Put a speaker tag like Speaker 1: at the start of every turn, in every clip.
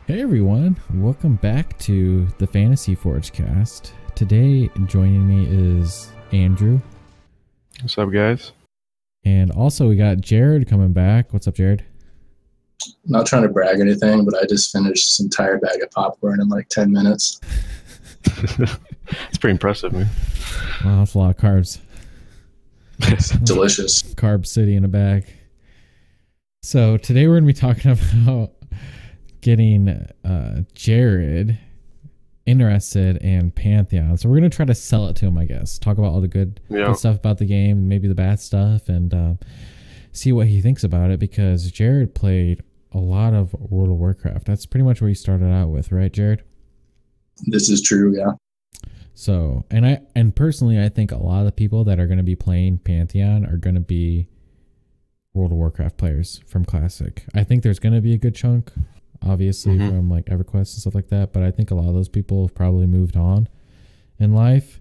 Speaker 1: Hey everyone, welcome back to the Fantasy Forge cast. Today joining me is Andrew.
Speaker 2: What's up, guys?
Speaker 1: And also we got Jaryd coming back. What's up, Jaryd?
Speaker 3: Not trying to brag or anything, but I just finished this entire bag of popcorn in like 10 minutes.
Speaker 2: It's pretty impressive, man.
Speaker 1: Wow, that's a lot of carbs.
Speaker 3: It's delicious.
Speaker 1: Carb city in a bag. So today we're going to be talking about getting Jaryd interested in Pantheon. So we're going to try to sell it to him, I guess. Talk about all the good stuff about the game, maybe the bad stuff, and see what he thinks about it, because Jaryd played a lot of World of Warcraft. That's pretty much where he started out with, right, Jaryd?
Speaker 3: This is true, yeah.
Speaker 1: So, and personally, I think a lot of the people that are going to be playing Pantheon are going to be World of Warcraft players from Classic. I think there's going to be a good chunk, obviously, from like EverQuest and stuff like that, but I think a lot of those people have probably moved on in life.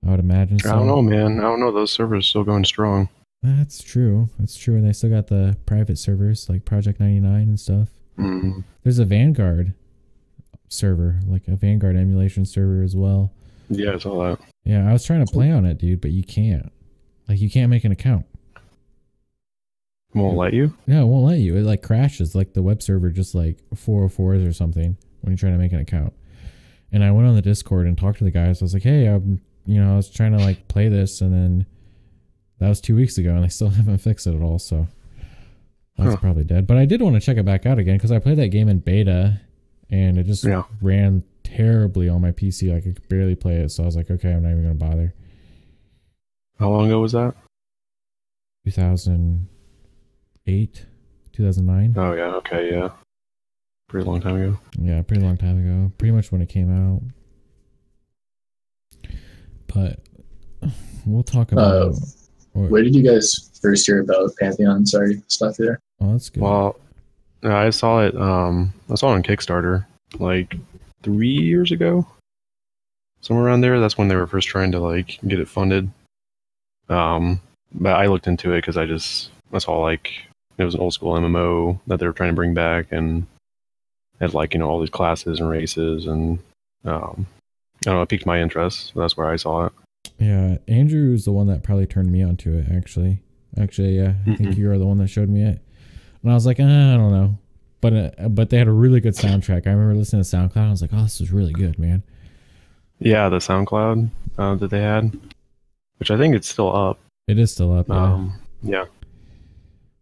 Speaker 1: I would imagine so.
Speaker 2: I don't know, man. I don't know. Those servers are still going strong.
Speaker 1: That's true. That's true. And they still got the private servers like Project 99 and stuff. There's a Vanguard server, like a Vanguard emulation server as well.
Speaker 2: Yeah, I saw that.
Speaker 1: Yeah, I was trying to play on it, dude, but you can't. Like, you can't make an account.
Speaker 2: Won't let you?
Speaker 1: No, it won't let you. It like crashes, like the web server just like 404s or something when you're trying to make an account. And I went on the Discord and talked to the guys. I was like, hey, I was trying to like play this, and then that was 2 weeks ago and I still haven't fixed it at all, so that's probably dead. But I did want to check it back out again because I played that game in beta and it just ran terribly on my PC. I could barely play it, so I was like, okay, I'm not even going to bother.
Speaker 2: How long ago was that?
Speaker 1: 2008, 2009.
Speaker 2: Oh, yeah. Okay, yeah. Pretty long time ago.
Speaker 1: Yeah, pretty long time ago. Pretty much when it came out. But we'll talk about...
Speaker 3: where did you guys first hear about Pantheon? Sorry, stop you there.
Speaker 1: Oh, that's good.
Speaker 2: Well, I saw it on Kickstarter like 3 years ago. Somewhere around there. That's when they were first trying to like get it funded. But I looked into it because I saw like it was an old school MMO that they were trying to bring back, and had like, all these classes and races, and I don't know, it piqued my interest. So that's where I saw it. Yeah,
Speaker 1: Andrew is the one that probably turned me onto it, actually. Yeah, I think you are the one that showed me it. And I was like, I don't know. But they had a really good soundtrack. I remember listening to SoundCloud, and I was like, oh, this is really good, man.
Speaker 2: Yeah, the SoundCloud that they had, which I think it's still up.
Speaker 1: It is still up, yeah.
Speaker 2: Yeah.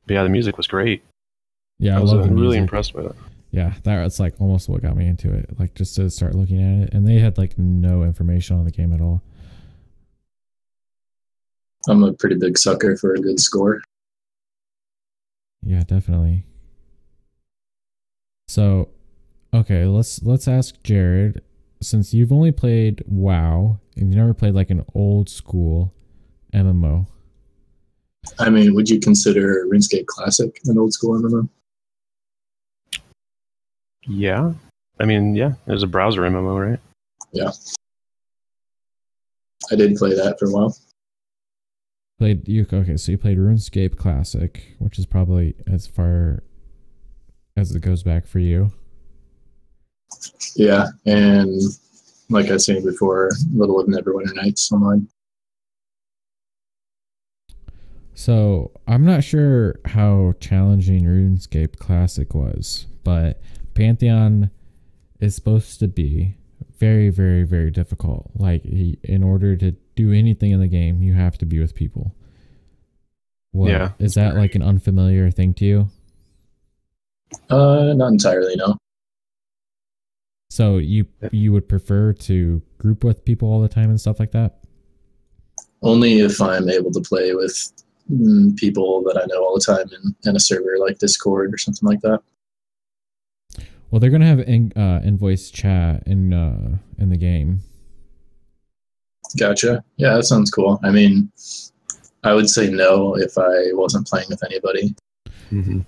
Speaker 2: But yeah, the music was great.
Speaker 1: Yeah,
Speaker 2: I was really impressed with it.
Speaker 1: Yeah, that's like almost what got me into it. Like, just to start looking at it. And they had like no information on the game at all.
Speaker 3: I'm a pretty big sucker for a good score.
Speaker 1: Yeah, definitely. So, okay, let's ask Jaryd, since you've only played WoW and you've never played like an old school MMO.
Speaker 3: I mean, would you consider RuneScape Classic an old school MMO?
Speaker 2: Yeah. I mean, yeah, it was a browser MMO, right?
Speaker 3: Yeah. I did play that for a while.
Speaker 1: Okay, so you played RuneScape Classic, which is probably as far as it goes back for you.
Speaker 3: Yeah, and like I was saying before, a little of Neverwinter Nights online.
Speaker 1: So I'm not sure how challenging RuneScape Classic was, but Pantheon is supposed to be very, very, very difficult. Like, in order to do anything in the game, you have to be with people.
Speaker 2: Yeah.
Speaker 1: Is that like an unfamiliar thing to you?
Speaker 3: Not entirely, no.
Speaker 1: So you would prefer to group with people all the time and stuff like that?
Speaker 3: Only if I'm able to play with people that I know all the time in a server like Discord or something like that.
Speaker 1: Well, they're gonna have in-voice chat in the game.
Speaker 3: Gotcha. Yeah, that sounds cool. I mean, I would say no if I wasn't playing with anybody.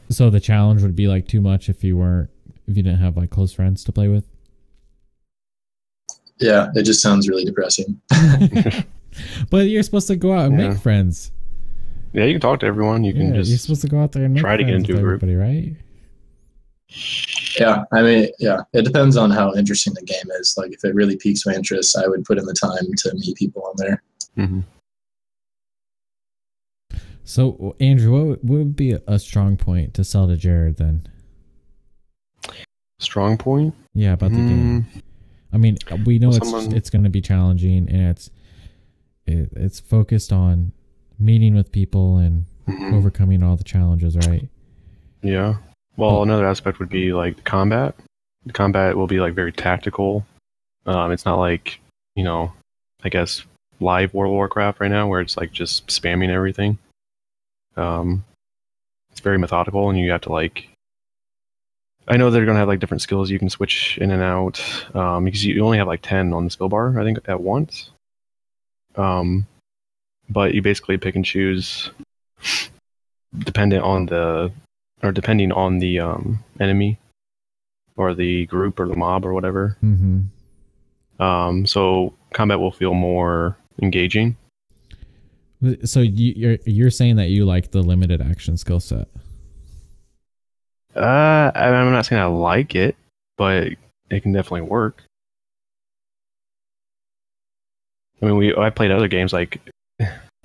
Speaker 1: So the challenge would be like too much if you didn't have like close friends to play with.
Speaker 3: Yeah, it just sounds really depressing.
Speaker 1: But you're supposed to go out and make friends.
Speaker 2: Yeah, you can talk to everyone. You can just
Speaker 1: you're supposed to go out there and make
Speaker 2: try to get into a group,
Speaker 1: right?
Speaker 3: Yeah, I mean, yeah, it depends on how interesting the game is. Like, if it really piques my interest, I would put in the time to meet people on there.
Speaker 2: Mm-hmm.
Speaker 1: So, Andrew, what would be a strong point to sell to Jaryd then?
Speaker 2: Strong point?
Speaker 1: Yeah, about the game. I mean, we know it's going to be challenging, and it's focused on meeting with people and overcoming all the challenges, right?
Speaker 2: Yeah. Well, another aspect would be like the combat. The combat will be like very tactical. It's not like, I guess live World of Warcraft right now where it's like just spamming everything. It's very methodical, and you have to like. I know they're gonna have like different skills you can switch in and out, because you only have like 10 on the skill bar, I think, at once. But you basically pick and choose depending on the enemy or the group or the mob or whatever. So combat will feel more engaging.
Speaker 1: So you're saying that you like the limited action skill set?
Speaker 2: I'm not saying I like it, but it can definitely work. I mean, I played other games like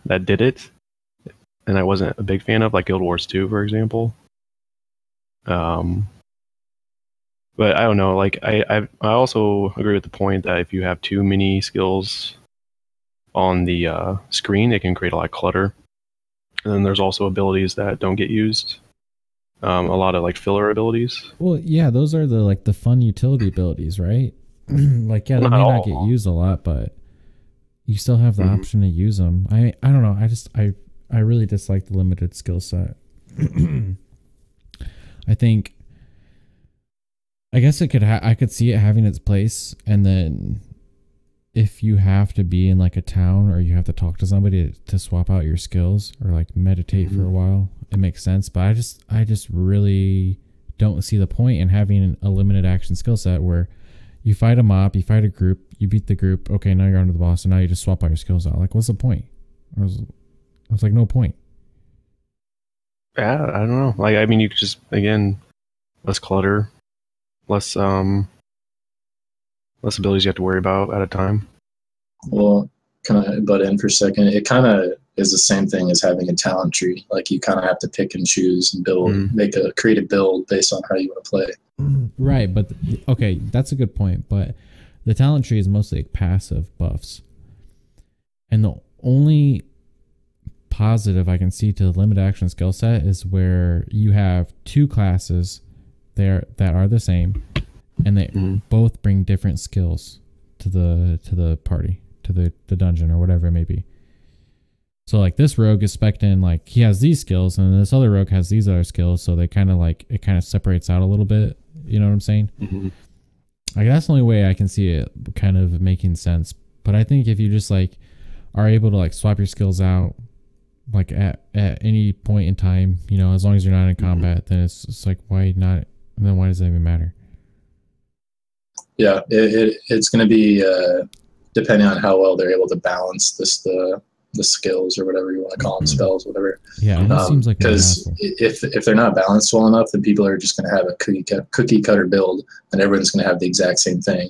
Speaker 2: that did it, and I wasn't a big fan of, like Guild Wars 2, for example. But I don't know. Like I also agree with the point that if you have too many skills on the screen, it can create a lot of clutter. And then there's also abilities that don't get used. A lot of like filler abilities.
Speaker 1: Well, yeah, those are the fun utility abilities, right? Like, yeah, they may not get used a lot, but you still have the option to use them. I don't know. I really dislike the limited skill set. I guess it could. I could see it having its place, and then if you have to be in like a town or you have to talk to somebody to swap out your skills or like meditate for a while, it makes sense. But I just really don't see the point in having a limited action skill set where you fight a mob, you fight a group, you beat the group. Okay, now you're on to the boss, and now you just swap out your skills out. Like, what's the point? I was like, no point.
Speaker 2: Yeah, I don't know. Like, I mean, you could just, again, less clutter, less abilities you have to worry about at a time.
Speaker 3: Well, can I butt in for a second? It kind of is the same thing as having a talent tree. Like, you kind of have to pick and choose and build, create a build based on how you want to play.
Speaker 1: Right, but okay, that's a good point. But the talent tree is mostly like passive buffs, and the only positive I can see to the limited action skill set is where you have two classes there that are the same, and they both bring different skills to the party, to the dungeon or whatever it may be. So like this rogue is spec'd in, like he has these skills, and this other rogue has these other skills, so they kind of like it kind of separates out a little bit. You know what I'm saying? Like that's the only way I can see it kind of making sense. But I think if you just like are able to like swap your skills out like at any point in time, as long as you're not in combat, then it's like why not? And then why does that even matter?
Speaker 3: Yeah, it's going to be depending on how well they're able to balance the skills or whatever you want to call them, spells, whatever.
Speaker 1: Yeah, that seems like
Speaker 3: because if they're not balanced well enough, then people are just going to have a cookie cutter build, and everyone's going to have the exact same thing,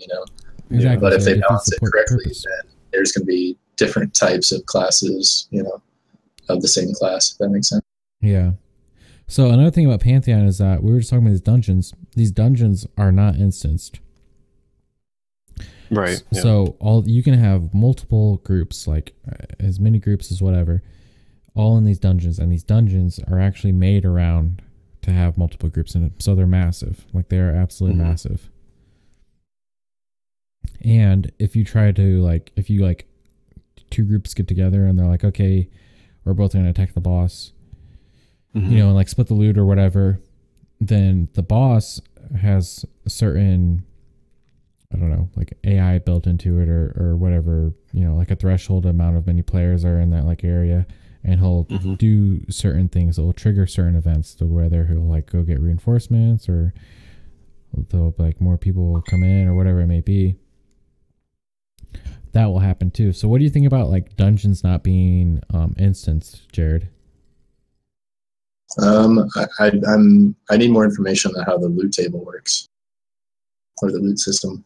Speaker 1: Exactly.
Speaker 3: But if they balance it correctly, then there's going to be different types of classes, of the same class. If that makes sense.
Speaker 1: Yeah. So another thing about Pantheon is that we were just talking about these dungeons. These dungeons are not instanced.
Speaker 2: Right. Yeah.
Speaker 1: So you can have multiple groups, like as many groups as whatever, all in these dungeons, and these dungeons are actually made around to have multiple groups in it. So they're massive. Like they are absolutely massive. And if you try to if you two groups get together and they're like, okay, we're both going to attack the boss, and like split the loot or whatever, then the boss has a certain, I don't know, like AI built into it or whatever, like a threshold amount of many players are in that like area, and he'll do certain things that will trigger certain events, to whether he'll like go get reinforcements or there'll like more people will come in or whatever it may be. That will happen too. So what do you think about like dungeons not being instanced, Jaryd?
Speaker 3: I need more information on how the loot table works, or the loot system.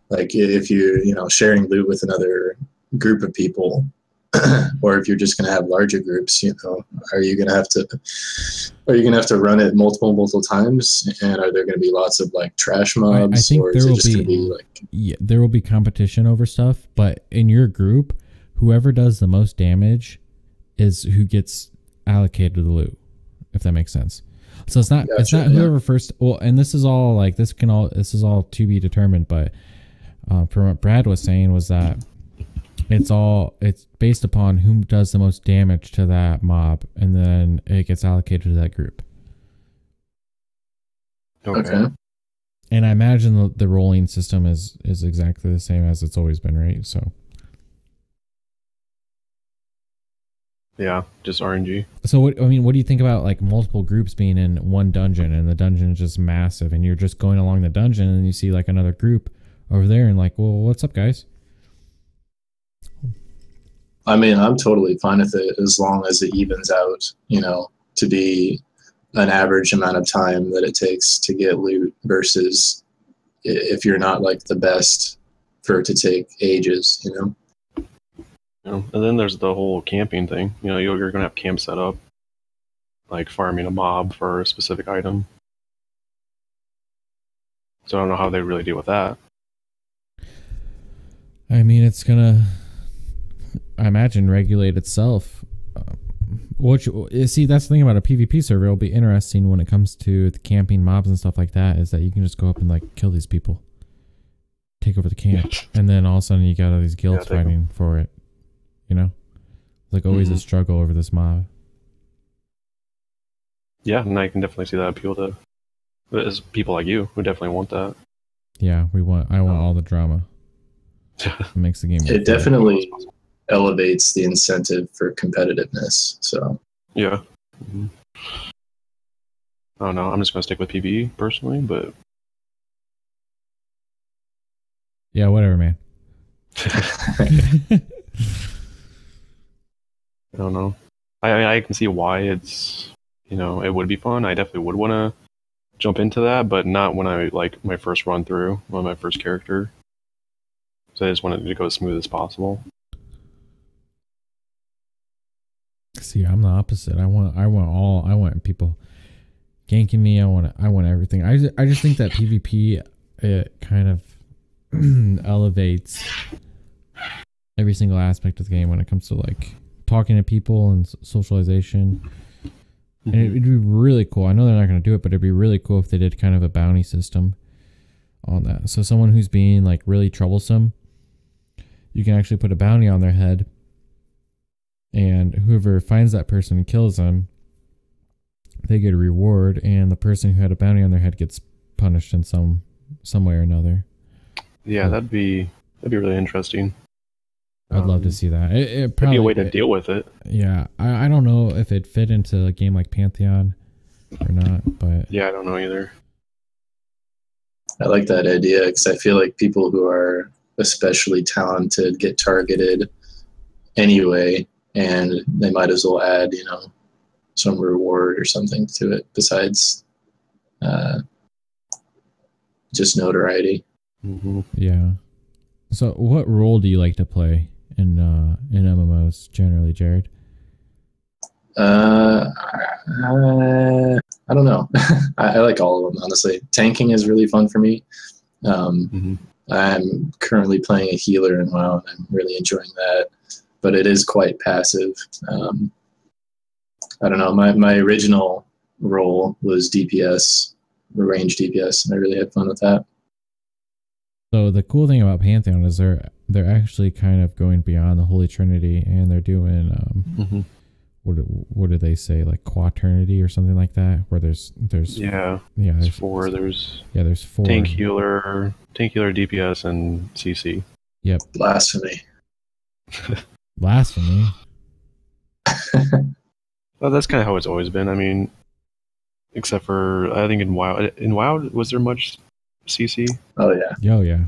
Speaker 3: Like if you're sharing loot with another group of people, or if you're just going to have larger groups, are you going to have to run it multiple times, and are there going to be lots of like trash mobs?
Speaker 1: I think
Speaker 3: or
Speaker 1: there
Speaker 3: is it
Speaker 1: will
Speaker 3: just going to
Speaker 1: be
Speaker 3: be like,
Speaker 1: yeah, there will be competition over stuff, but in your group, whoever does the most damage is who gets allocated to the loot, if that makes sense. So it's not whoever first. Well, and this is all to be determined, but from what Brad was saying was that it's based upon who does the most damage to that mob, and then it gets allocated to that group.
Speaker 3: okay.
Speaker 1: And I imagine the rolling system is exactly the same as it's always been, right? So
Speaker 2: yeah, just RNG.
Speaker 1: so what do you think about like multiple groups being in one dungeon, and the dungeon is just massive, and you're just going along the dungeon and you see like another group over there and like, well, what's up, guys?
Speaker 3: I mean, I'm totally fine with it as long as it evens out, to be an average amount of time that it takes to get loot, versus if you're not like the best, for it to take ages,
Speaker 2: And then there's the whole camping thing. You're going to have camp set up, like farming a mob for a specific item. So I don't know how they really deal with that.
Speaker 1: I mean, it's gonna, I imagine, regulate itself. See, that's the thing about a PvP server. It'll be interesting when it comes to the camping mobs and stuff like that, is that you can just go up and like kill these people, take over the camp, and then all of a sudden you got all these guilds fighting for it. Like always a struggle over this mob.
Speaker 2: Yeah, and I can definitely see that appeal to as people like you who definitely want that.
Speaker 1: Yeah, I want all the drama. It makes the game.
Speaker 3: It definitely elevates the incentive for competitiveness. So
Speaker 2: yeah. Mm-hmm. I don't know. I'm just gonna stick with PvE personally, but
Speaker 1: yeah, whatever, man.
Speaker 2: I don't know. I can see why it's it would be fun. I definitely would want to jump into that, but not when I like my first run through on my first character. So I just wanted to go as smooth as possible.
Speaker 1: See, I'm the opposite. I want people ganking me. I want everything. I just think that PvP, it kind of elevates every single aspect of the game when it comes to like talking to people and socialization. And it'd be really cool. I know they're not going to do it, but it'd be really cool if they did kind of a bounty system on that. So someone who's being like really troublesome, you can actually put a bounty on their head, and whoever finds that person and kills them, they get a reward, and the person who had a bounty on their head gets punished in some way or another.
Speaker 2: Yeah, that'd be really interesting.
Speaker 1: I'd love to see that. It
Speaker 2: probably be a way to deal with it.
Speaker 1: Yeah, I don't know if it fit into a game like Pantheon or not, but
Speaker 2: yeah, I don't know either.
Speaker 3: I like that idea because I feel like people who are especially talented get targeted anyway, and they might as well add, some reward or something to it besides just notoriety.
Speaker 2: Mm-hmm.
Speaker 1: Yeah. So, what role do you like to play in MMOs generally, Jaryd?
Speaker 3: I don't know. I like all of them, honestly. Tanking is really fun for me. I'm currently playing a healer in WoW, and I'm really enjoying that. But it is quite passive. I don't know. My original role was DPS, range DPS, and I really had fun with that.
Speaker 1: So the cool thing about Pantheon is they're actually kind of going beyond the Holy Trinity, and they're doing what do they say, like quaternity or something like that, where there's there's four. There's four:
Speaker 2: tank healer, DPS, and CC.
Speaker 1: Yep.
Speaker 3: Blasphemy.
Speaker 1: Blasphemy.
Speaker 2: Well, that's kind of how it's always been. I mean, except for I think in WoW. In WoW, was there much CC?
Speaker 3: Oh yeah.
Speaker 1: Oh yeah.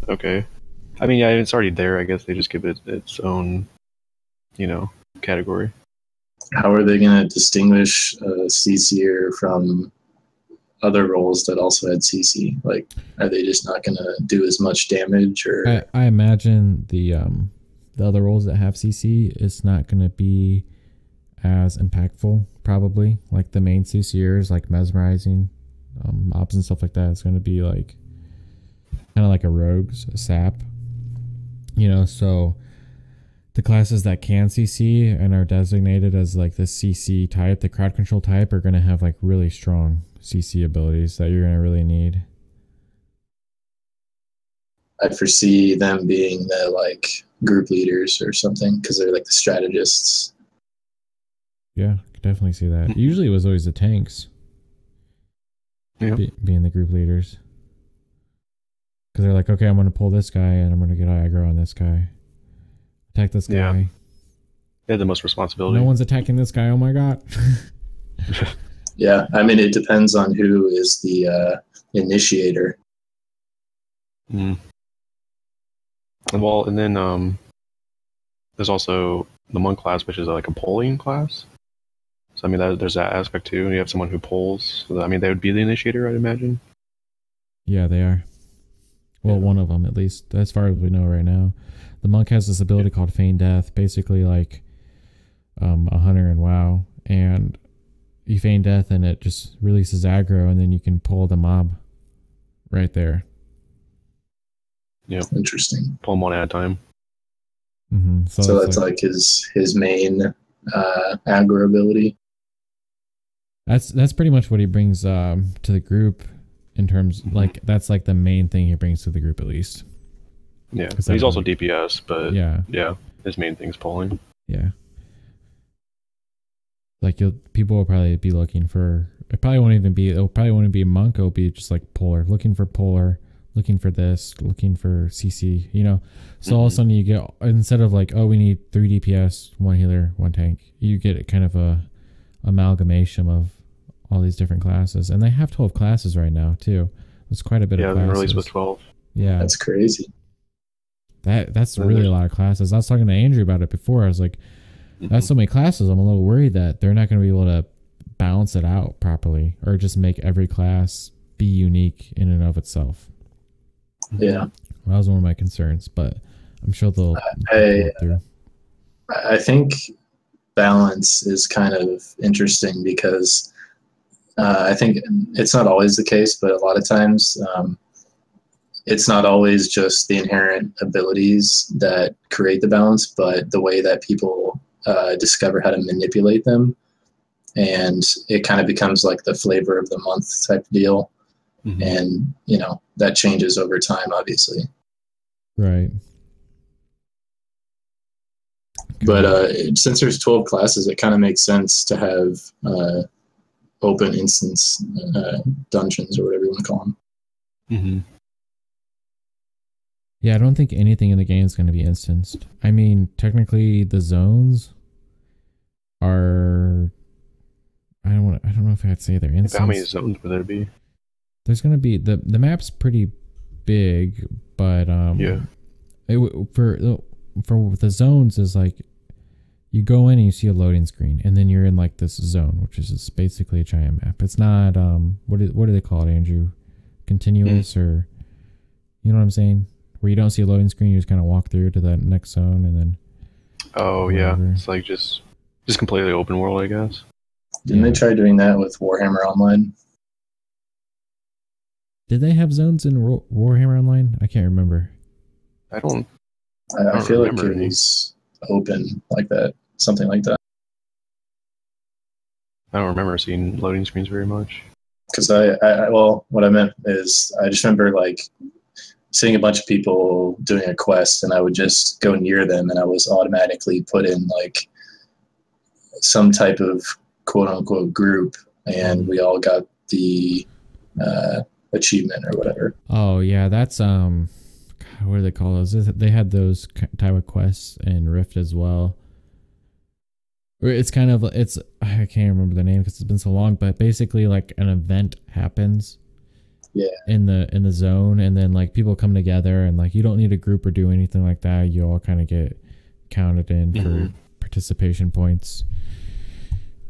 Speaker 2: Okay. I mean, yeah, it's already there. I guess they just give it its own, category.
Speaker 3: How are they going to distinguish CC'er from other roles that also had CC? Like, are they just not going to do as much damage? Or
Speaker 1: I imagine the other roles that have CC is not going to be as impactful, probably. Like the main CCers, like mesmerizing, mobs and stuff like that. It's going to be like kind of like a rogue's, a sap, So the classes that can CC and are designated as like the CC type, the crowd control type, are going to have like really strong CC abilities that you're going to really need.
Speaker 3: I foresee them being the like group leaders or something, because they're like the strategists.
Speaker 1: Yeah, I could definitely see that. Usually it was always the tanks being the group leaders. Because they're like, okay, I'm going to pull this guy and I'm going to get aggro on this guy. Attack this guy.
Speaker 2: Yeah. They had the most responsibility.
Speaker 1: No one's attacking this guy. Oh my god.
Speaker 3: Yeah, I mean, it depends on who is the initiator.
Speaker 2: Mm. Well, and then there's also the monk class, which is like a polling class. So I mean, there's that aspect too. You have someone who polls. So I mean, they would be the initiator, I'd imagine.
Speaker 1: Yeah, they are. Well, one of them at least, as far as we know right now. The monk has this ability called Feign Death, basically like a hunter in WoW, and you feign death and it just releases aggro, and then you can pull the mob right there.
Speaker 2: Yeah,
Speaker 3: Interesting.
Speaker 2: Pull them one at a time.
Speaker 1: Mm-hmm.
Speaker 3: So that's like his main aggro ability.
Speaker 1: That's pretty much what he brings to the group in terms like that's like the main thing he brings to the group at least.
Speaker 2: Yeah, he's also DPS, but yeah, his main thing's pulling.
Speaker 1: Yeah, like people will probably be looking for. It'll probably won't be a monk. It'll be just like polar, looking for this, looking for CC. So all of a sudden you get, instead of like, oh, we need 3 DPS, 1 healer, 1 tank, you get kind of a amalgamation of all these different classes, and they have 12 classes right now too. There's quite a bit of classes.
Speaker 2: Yeah, released with 12.
Speaker 1: Yeah,
Speaker 3: that's crazy.
Speaker 1: That's really a lot of classes. I was talking to Andrew about it before. I was like, that's so many classes. I'm a little worried that they're not going to be able to balance it out properly, or just make every class be unique in and of itself.
Speaker 3: Yeah,
Speaker 1: that was one of my concerns, but I'm sure they'll through.
Speaker 3: I think balance is kind of interesting because I think it's not always the case, but a lot of times it's not always just the inherent abilities that create the balance, but the way that people discover how to manipulate them. And it kind of becomes like the flavor of the month type deal. Mm-hmm. And, that changes over time, obviously.
Speaker 1: Right.
Speaker 3: But since there's 12 classes, it kind of makes sense to have open instance dungeons, or whatever you want to call them.
Speaker 2: Mm-hmm.
Speaker 1: Yeah, I don't think anything in the game is going to be instanced. I mean, technically, the zones are. I don't know if I'd say they're instanced.
Speaker 2: How many zones would there be?
Speaker 1: There's going to be the map's pretty big, but
Speaker 2: yeah.
Speaker 1: For the zones is like you go in and you see a loading screen, and then you're in like this zone, which is just basically a giant map. It's not what do they call it, Andrew? Continuous or you know what I'm saying? Where you don't see a loading screen, you just kind of walk through to that next zone, and then.
Speaker 2: Oh yeah, it's like just completely open world, I guess.
Speaker 3: Didn't they try doing that with Warhammer Online?
Speaker 1: Did they have zones in Warhammer Online? I can't remember.
Speaker 3: I feel like it was open like that, something like that.
Speaker 2: I don't remember seeing loading screens very much.
Speaker 3: Because what I meant is I just remember like seeing a bunch of people doing a quest, and I would just go near them, and I was automatically put in like some type of quote unquote group, and we all got the achievement or whatever.
Speaker 1: Oh yeah, that's what do they call those? They had those type of quests in Rift as well. It's kind of I can't remember the name because it's been so long, but basically like an event happens.
Speaker 3: Yeah.
Speaker 1: In the zone, and then like people come together, and like you don't need a group or do anything like that. You all kind of get counted in for participation points.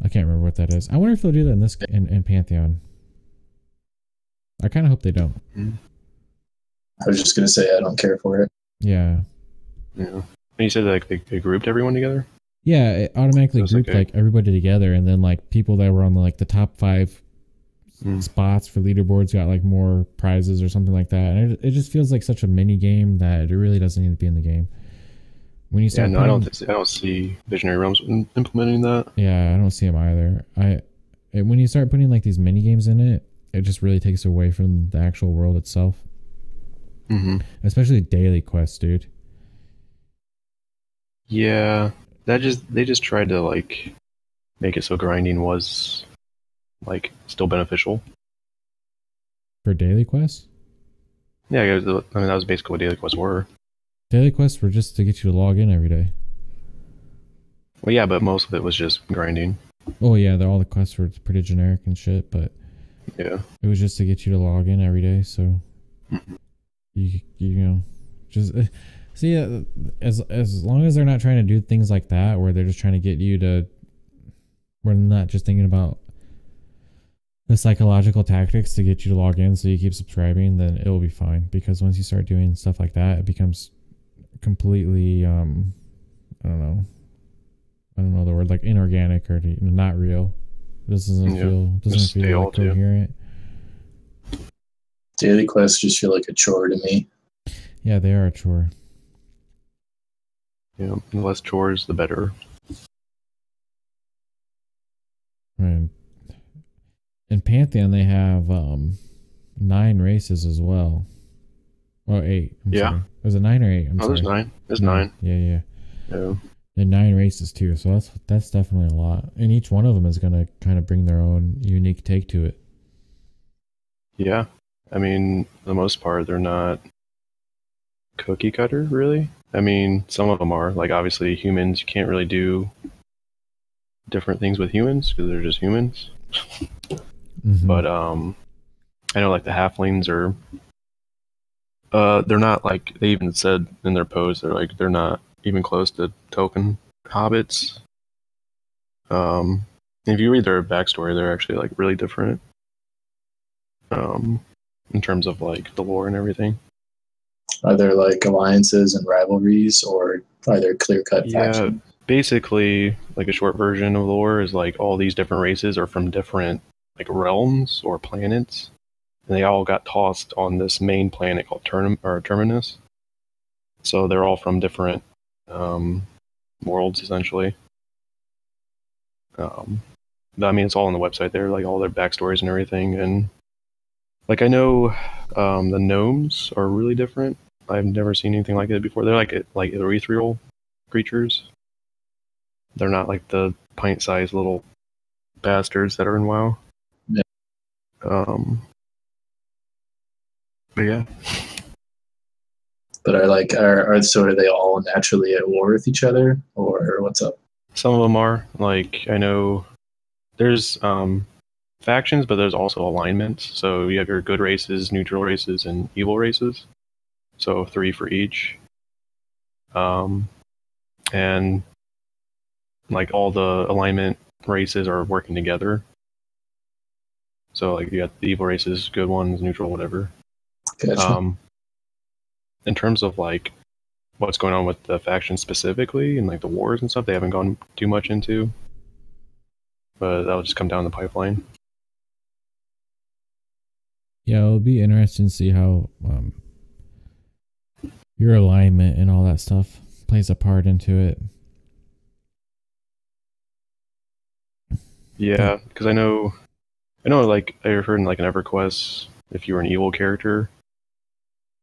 Speaker 1: I can't remember what that is. I wonder if they'll do that in this in Pantheon. I kind of hope they don't.
Speaker 3: I was just gonna say I don't care for it.
Speaker 1: Yeah.
Speaker 2: Yeah. And you said like they grouped everyone together?
Speaker 1: Yeah, it automatically
Speaker 2: That's
Speaker 1: grouped
Speaker 2: okay.
Speaker 1: like everybody together, and then like people that were on the top 5 spots for leaderboards got like more prizes or something like that. And it just feels like such a mini game that it really doesn't need to be in the game. When you
Speaker 2: Yeah,
Speaker 1: start,
Speaker 2: no, I don't see Visionary Realms implementing that.
Speaker 1: Yeah, I don't see them either. When you start putting like these mini games in it, it just really takes away from the actual world itself.
Speaker 2: Mm-hmm.
Speaker 1: Especially daily quests, dude.
Speaker 2: Yeah, they just tried to like make it so grinding was like still beneficial.
Speaker 1: For daily quests?
Speaker 2: Yeah, I mean that was basically what daily quests were.
Speaker 1: Daily quests were just to get you to log in every day.
Speaker 2: Well, yeah, but most of it was just grinding.
Speaker 1: Oh yeah, all the quests were pretty generic and shit, but
Speaker 2: Yeah,
Speaker 1: it was just to get you to log in every day. So you know, just see, as long as they're not trying to do things like that, where they're just trying to get you to, we're not just thinking about the psychological tactics to get you to log in so you keep subscribing, then it'll be fine. Because once you start doing stuff like that, it becomes completely I don't know the word, like inorganic or not real. This doesn't feel like coherent.
Speaker 3: Daily quests just feel like a chore to me.
Speaker 1: Yeah, they are a chore.
Speaker 2: yeah. The less chores, the better.
Speaker 1: Right. In Pantheon, they have 9 races as well. Oh, 8. I'm sorry. Was it 9 or 8?
Speaker 2: Oh, there's 9. There's 9.
Speaker 1: Yeah.
Speaker 2: Yeah.
Speaker 1: And 9 races too, so that's definitely a lot. And each one of them is gonna kind of bring their own unique take to it.
Speaker 2: Yeah. I mean, for the most part, they're not cookie cutter, really. I mean, some of them are. Like, obviously, humans, you can't really do different things with humans because they're just humans.
Speaker 1: Mm-hmm.
Speaker 2: But I know like the halflings are they're not like, they even said in their post, they're not even close to token hobbits. If you read their backstory, they're actually like really different in terms of like the lore and everything.
Speaker 3: Are there like alliances and rivalries, or are there clear-cut factions?
Speaker 2: Basically, like a short version of lore is like all these different races are from different like realms or planets, and they all got tossed on this main planet called Terminus. So they're all from different worlds, essentially. I mean, it's all on the website there, like all their backstories and everything. And like I know the gnomes are really different. I've never seen anything like it before. They're like ethereal creatures. They're not like the pint-sized little bastards that are in WoW.
Speaker 3: Yeah.
Speaker 2: But yeah.
Speaker 3: But are they all naturally at war with each other, or what's up?
Speaker 2: Some of them are. Like, I know there's factions, but there's also alignments. So you have your good races, neutral races, and evil races. So 3 for each. And like all the alignment races are working together. So like you got the evil races, good ones, neutral, whatever.
Speaker 3: Gotcha.
Speaker 2: In terms of like what's going on with the faction specifically and like the wars and stuff, they haven't gone too much into. But that'll just come down the pipeline.
Speaker 1: Yeah, it'll be interesting to see how your alignment and all that stuff plays a part into it.
Speaker 2: Yeah, because I know, like I heard in like an EverQuest, if you were an evil character,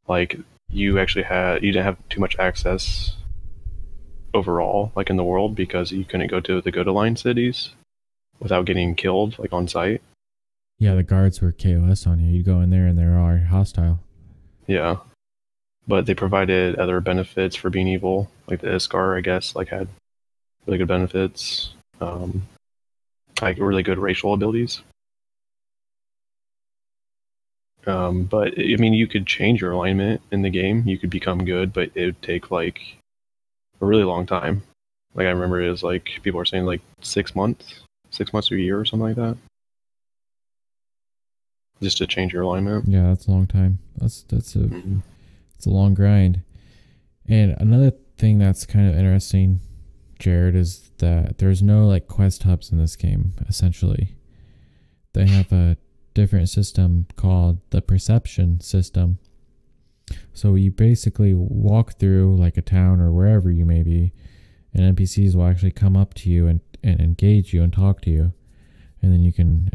Speaker 2: like you didn't have too much access overall, like in the world, because you couldn't go to the good aligned cities without getting killed, like on site.
Speaker 1: Yeah, the guards were KOS on you. You'd go in there and they're all hostile.
Speaker 2: Yeah, but they provided other benefits for being evil, like the Iskar, I guess, like had really good benefits, like really good racial abilities. But I mean, you could change your alignment in the game. You could become good, but it would take like a really long time. Like I remember it was like people were saying like 6 months 6 months to a year or something like that, just to change your alignment.
Speaker 1: Yeah, that's a long time. That's
Speaker 2: Mhm.
Speaker 1: it's a long grind. And another thing that's kind of interesting, Jaryd, is that there's no like quest hubs in this game. Essentially, they have a different system called the perception system. So you basically walk through like a town or wherever you may be, and NPCs will actually come up to you and engage you and talk to you, and then you can,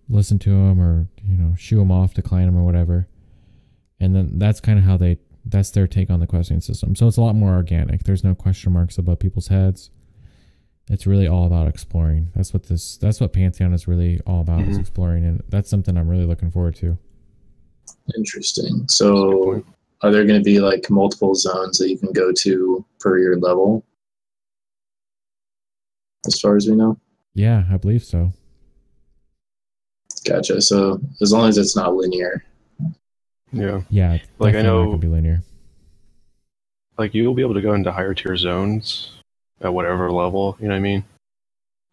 Speaker 1: listen to them or, shoo them off, decline them or whatever. And then that's kind of how that's their take on the questing system. So it's a lot more organic. There's no question marks above people's heads. It's really all about exploring. That's what Pantheon is really all about, is exploring. And that's something I'm really looking forward to.
Speaker 3: Interesting. So are there going to be like multiple zones that you can go to per your level, as far as we know?
Speaker 1: Yeah, I believe so.
Speaker 3: Gotcha. So as long as it's not linear.
Speaker 2: Yeah.
Speaker 1: Yeah,
Speaker 2: like I know
Speaker 1: it could be linear.
Speaker 2: Like you'll be able to go into higher tier zones at whatever level, you know what I mean?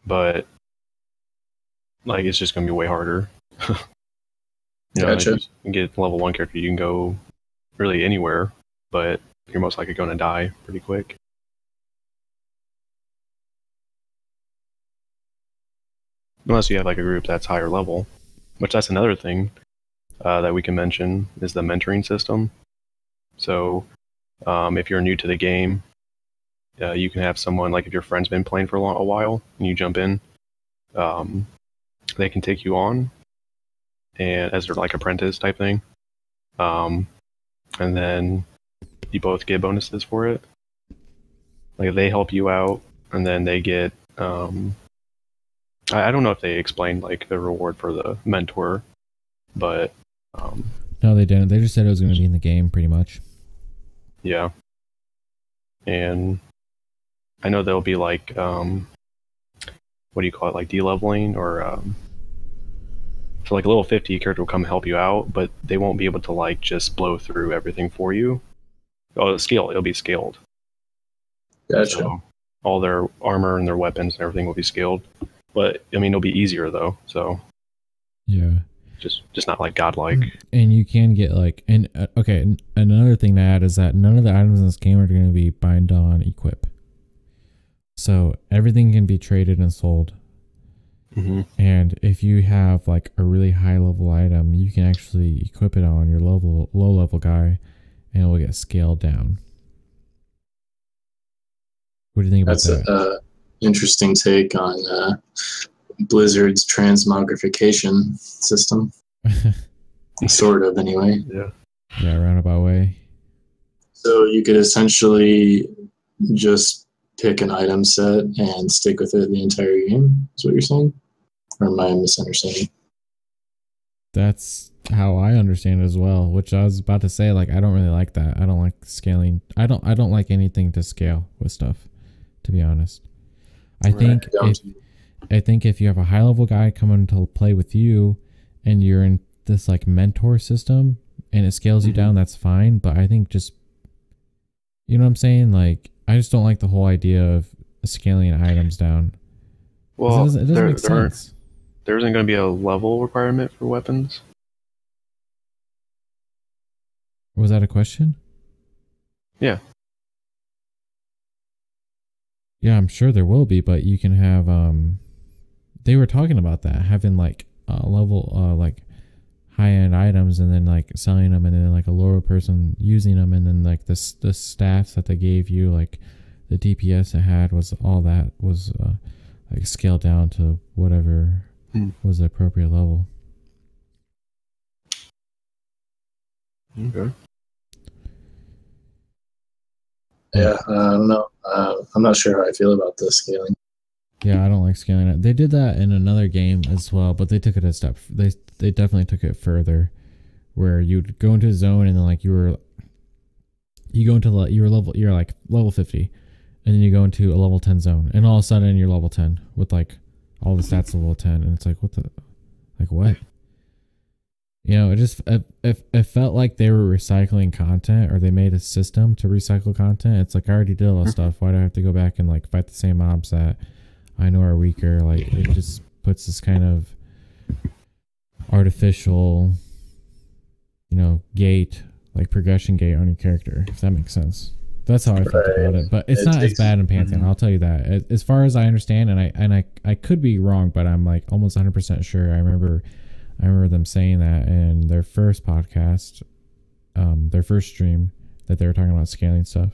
Speaker 2: But like it's just gonna be way harder.
Speaker 3: Gotcha.
Speaker 2: Like, you can get level 1 character, you can go really anywhere, but you're most likely going to die pretty quick. Unless you have like a group that's higher level, which that's another thing that we can mention is the mentoring system. So if you're new to the game, you can have someone, like if your friend's been playing for a while and you jump in, they can take you on and as their like apprentice type thing. And then you both get bonuses for it. Like they help you out and then they get I don't know if they explained like the reward for the mentor, but
Speaker 1: no, they didn't. They just said it was going to be in the game pretty much.
Speaker 2: Yeah. And I know there'll be like what do you call it, like de-leveling or so like a level 50 character will come help you out, but they won't be able to like just blow through everything for you. Oh, it'll be scaled.
Speaker 3: Gotcha.
Speaker 2: So all their armor and their weapons and everything will be scaled. But I mean it'll be easier though, so
Speaker 1: yeah.
Speaker 2: Just not like godlike.
Speaker 1: And you can get like, and okay, another thing to add is that none of the items in this game are going to be bind on equip. So everything can be traded and sold.
Speaker 2: Mm-hmm.
Speaker 1: And if you have like a really high level item, you can actually equip it on your low level guy and it will get scaled down. What do you think about that?
Speaker 3: That's an interesting take on Blizzard's transmogrification system. Sort of, anyway.
Speaker 2: Yeah,
Speaker 1: roundabout way.
Speaker 3: So you could essentially just pick an item set and stick with it the entire game, is what you're saying? Or am I misunderstanding?
Speaker 1: That's how I understand it as well, which I was about to say, like, I don't really like that. I don't like scaling. I don't like anything to scale with stuff, to be honest. I think if you have a high level guy coming to play with you and you're in this like mentor system and it scales you down, that's fine. But I think just, you know what I'm saying? Like, I just don't like the whole idea of scaling items down.
Speaker 2: Well,
Speaker 1: it doesn't make sense.
Speaker 2: There isn't going to be a level requirement for weapons.
Speaker 1: Was that a question?
Speaker 2: Yeah.
Speaker 1: Yeah, I'm sure there will be, but you can have they were talking about that, having like level like high-end items and then like selling them, and then like a lower person using them, and then like the stats that they gave you, like the DPS it had, was all that was like scaled down to whatever was the appropriate level.
Speaker 2: Okay.
Speaker 3: Yeah, I don't know. I'm not sure how I feel about the scaling.
Speaker 1: Yeah, I don't like scaling it. They did that in another game as well, but they took it a step. They definitely took it further, where you'd go into a zone and then like you're like level 50, and then you go into a level 10 zone, and all of a sudden you're level 10 with like all the stats of level 10, and it's like what? You know, it felt like they were recycling content, or they made a system to recycle content. It's like, I already did all that stuff. Why do I have to go back and like fight the same mobs that I know are weaker. Like it just puts this kind of artificial, gate, like progression gate on your character, if that makes sense. That's how I felt about it. But it's not as bad in Pantheon. I'll tell you that. As far as I understand, and I could be wrong, but I'm like almost 100% sure. I remember them saying that in their first podcast, their first stream, that they were talking about scaling stuff.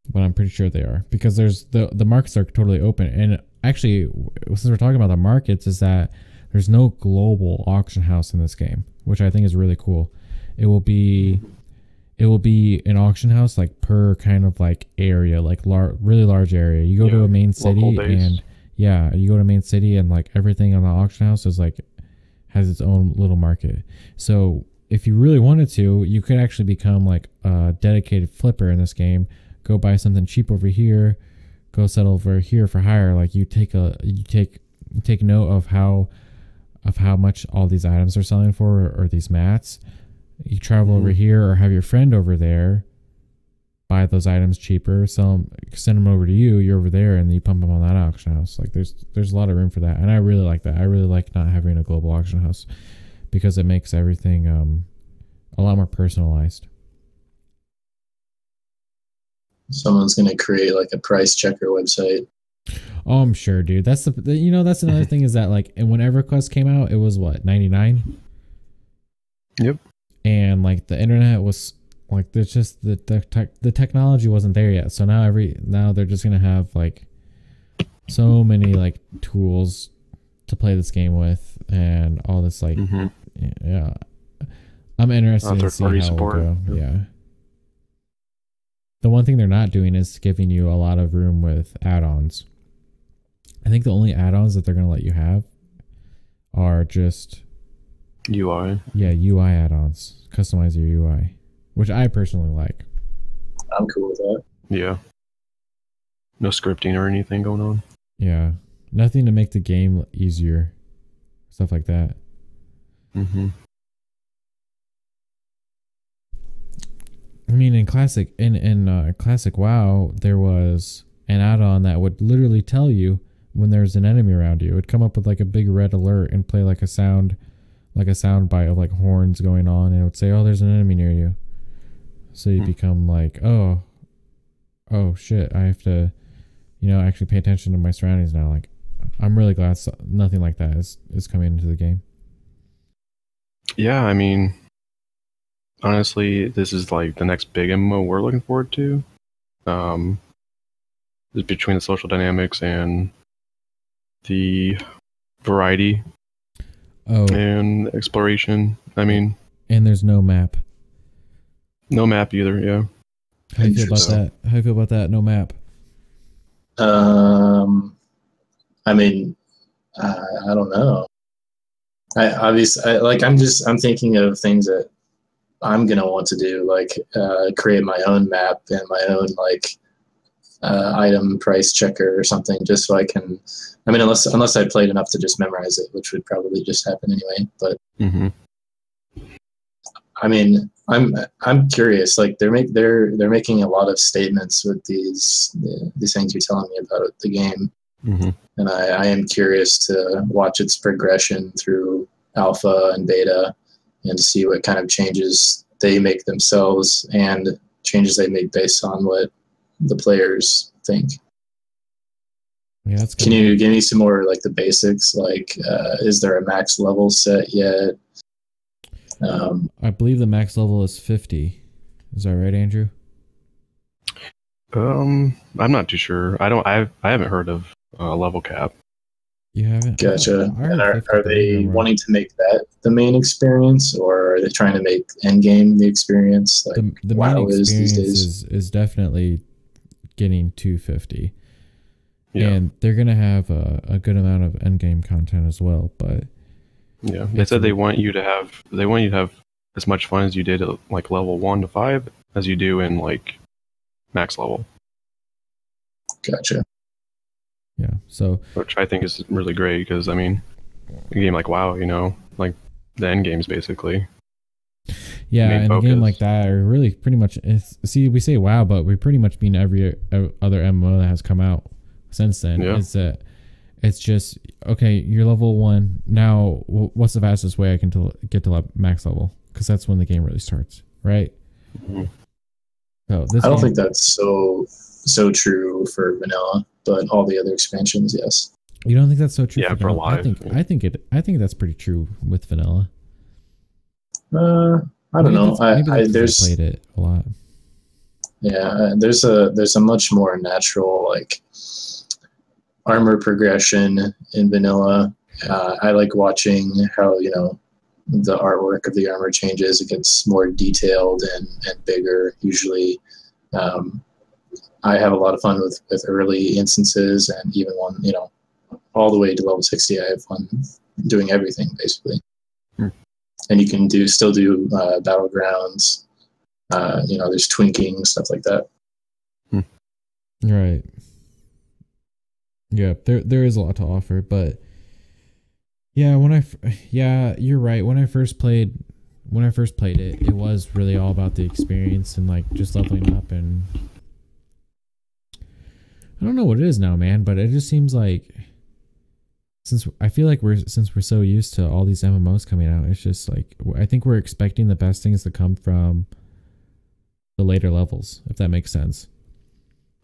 Speaker 1: But I'm pretty sure they are, because there's the markets are totally open. And actually, since we're talking about the markets, is that there's no global auction house in this game, which I think is really cool. It will be an auction house like per kind of like area, like really large area. You go to a main city, and you go to main city, and like everything on the auction house is like has its own little market. So if you really wanted to, you could actually become like a dedicated flipper in this game. Go buy something cheap over here, go settle over here for higher. Like you take note of how much all these items are selling for, or these mats. You travel over here, or have your friend over there buy those items cheaper, sell them, send them over to you. You're over there, and you pump them on that auction house. Like there's a lot of room for that, and I really like that. I really like not having a global auction house, because it makes everything a lot more personalized.
Speaker 3: Someone's gonna create like a price checker website.
Speaker 1: Oh, I'm sure, dude. That's that's another thing, is that like, and when EverQuest came out, it was what, 99?
Speaker 2: Yep.
Speaker 1: And like the internet was like, there's just the technology wasn't there yet. So now they're just gonna have like so many like tools to play this game with, and all this like yeah. I'm interested to see how it will go. Yeah. The one thing they're not doing is giving you a lot of room with add-ons. I think the only add-ons that they're going to let you have are just
Speaker 2: UI.
Speaker 1: Yeah, UI add-ons. Customize your UI, which I personally like.
Speaker 3: I'm cool with that.
Speaker 2: Yeah. No scripting or anything going on.
Speaker 1: Yeah. Nothing to make the game easier. Stuff like that. I mean, in classic WoW, there was an add-on that would literally tell you when there's an enemy around you. It would come up with like a big red alert and play like a sound bite of like horns going on, and it would say, "Oh, there's an enemy near you." So you become like, "Oh shit, I have to, actually pay attention to my surroundings now." Like, I'm really glad nothing like that is coming into the game.
Speaker 2: Yeah, I mean, honestly, this is like the next big MMO we're looking forward to. Between the social dynamics and the variety and exploration. I mean,
Speaker 1: and there's no map.
Speaker 2: No map either. Yeah.
Speaker 1: How do you feel about that? How do you feel about that? No map.
Speaker 3: I mean, I don't know. I'm thinking of things that I'm gonna want to do, like create my own map and my own like item price checker or something, just so I can. I mean, unless I played enough to just memorize it, which would probably just happen anyway. But I mean, I'm curious. Like they're making a lot of statements with these things you're telling me about the game, and I am curious to watch its progression through alpha and beta, and to see what kind of changes they make themselves and changes they make based on what the players think.
Speaker 1: Yeah, that's
Speaker 3: Can you give me some more like the basics? Like, is there a max level set yet?
Speaker 1: I believe the max level is 50. Is that right, Andrew?
Speaker 2: I'm not too sure. I haven't heard of a level cap.
Speaker 1: You haven't?
Speaker 3: Gotcha. And are they wanting to make that the main experience, or are they trying to make endgame the experience? Like
Speaker 1: the main experience is definitely getting 250. Yeah. And they're gonna have a good amount of endgame content as well. But
Speaker 2: yeah, they said they want you to have as much fun as you did at like level 1 to 5 as you do in like max level.
Speaker 3: Gotcha.
Speaker 1: Yeah, so
Speaker 2: which I think is really great, because I mean, a game like WoW, like the end games basically.
Speaker 1: Yeah, and a game like that are really pretty much. We say WoW, but we pretty much mean every other MMO that has come out since then
Speaker 2: Yeah.
Speaker 1: is that it's just, okay, you're level 1 now. What's the fastest way I can get to max level? Because that's when the game really starts, right?
Speaker 2: Mhm.
Speaker 1: So this
Speaker 3: I don't
Speaker 1: game,
Speaker 3: think that's so true for vanilla, but all the other expansions, yes.
Speaker 1: you don't think that's so true?
Speaker 2: Yeah, for
Speaker 1: vanilla?
Speaker 2: live.
Speaker 1: I think that's pretty true with vanilla.
Speaker 3: I don't know.
Speaker 1: Maybe that's 'cause
Speaker 3: There's
Speaker 1: I played it a lot.
Speaker 3: there's a much more natural like armor progression in vanilla. I like watching how the artwork of the armor changes. It gets more detailed and bigger. Usually, I have a lot of fun with early instances, and even one all the way to level 60. I have fun doing everything basically. And you can still do battlegrounds. There's twinking, stuff like that.
Speaker 1: Right. Yeah, there is a lot to offer, but yeah, you're right. When I first played it, it was really all about the experience and like just leveling up, and I don't know what it is now, man, but it just seems like since we're so used to all these MMOs coming out, it's just like I think we're expecting the best things to come from the later levels, if that makes sense.